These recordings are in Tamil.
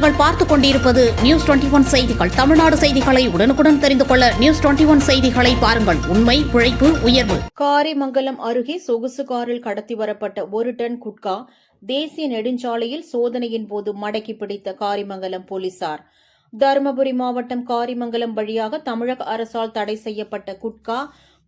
நீங்கள் பார்த்துக் கொண்டிருப்பது நியூஸ் 21 செய்திகள். தமிழ்நாடு செய்திகளை உடனுக்குடன் தெரிந்து கொள்ள நியூஸ் 21 செய்திகளை பாருங்கள். உண்மை, உழைப்பு, உயர்வு. காரிமங்கலம் அருகே சொகுசு காரில் கடத்தி வரப்பட்ட 1 டன் குட்கா தேசிய நெடுஞ்சாலையில் சோதனையின் போது மடக்கி பிடித்த காரிமங்கலம் போலீசார். தருமபுரி மாவட்டம் காரிமங்கலம் வழியாக தமிழக அரசால் தடை செய்யப்பட்ட குட்கா,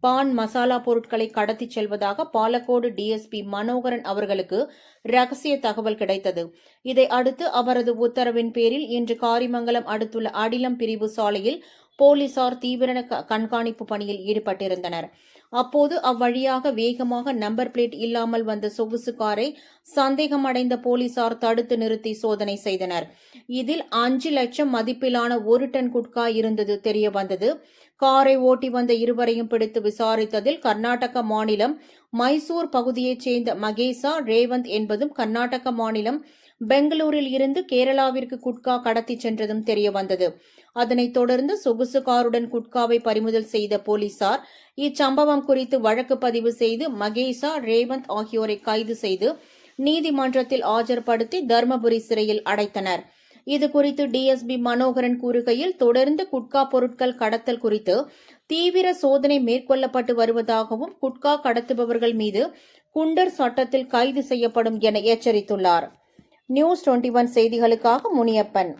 பான் மசாலா பொருட்களை கடத்திச் செல்வதாக பாலக்கோடு டிஎஸ்பி மனோகரன் அவர்களுக்கு ரகசிய தகவல் கிடைத்தது. இதை அடுத்து அவரது உத்தரவின் பேரில் இன்று காரிமங்கலம் அடுத்துள்ள அடிலம் பிரிவு சாலையில் போலீசார் தீவிர கண்காணிப்பு பணியில் ஈடுபட்டிருந்தனர். அப்போது அவ்வழியாக வேகமாக நம்பர் பிளேட் இல்லாமல் வந்த சொகுசு காரை சந்தேகமடைந்த போலீசார் தடுத்து நிறுத்தி சோதனை செய்தனர். இதில் 5 லட்சம் மதிப்பிலான 1 டன் குட்கா இருந்தது தெரியவந்தது. காரை ஓட்டி வந்த இருவரையும் பிடித்து விசாரித்ததில் கர்நாடக மாநிலம் மைசூர் பகுதியைச் சேர்ந்த மகேசா, ரேவந்த் என்பதும் கர்நாடக மாநிலம் பெங்களூரில் இருந்து கேரளாவிற்கு குட்கா கடத்திச் சென்றதும் தெரியவந்தது. அதனைத் தொடர்ந்து சொகுசு காருடன் குட்காவை பறிமுதல் செய்த போலீசார் இச்சம்பவம் குறித்து வழக்கு பதிவு செய்து மகேசா, ரேவந்த் ஆகியோரை கைது செய்து நீதிமன்றத்தில் ஆஜர்படுத்தி தர்மபுரி சிறையில் அடைத்தனர். இதுகுறித்து டிஎஸ்பி மனோகரன் கூறுகையில், தொடர்ந்து குட்கா பொருட்கள் கடத்தல் குறித்து தீவிர சோதனை மேற்கொள்ளப்பட்டு வருவதாகவும் குட்கா கடத்துபவர்கள் மீது குண்டர் சட்டத்தில் கைது செய்யப்படும் என எச்சரித்துள்ளார். நியூஸ் 21 செய்திகளுக்காக முனியப்பன்.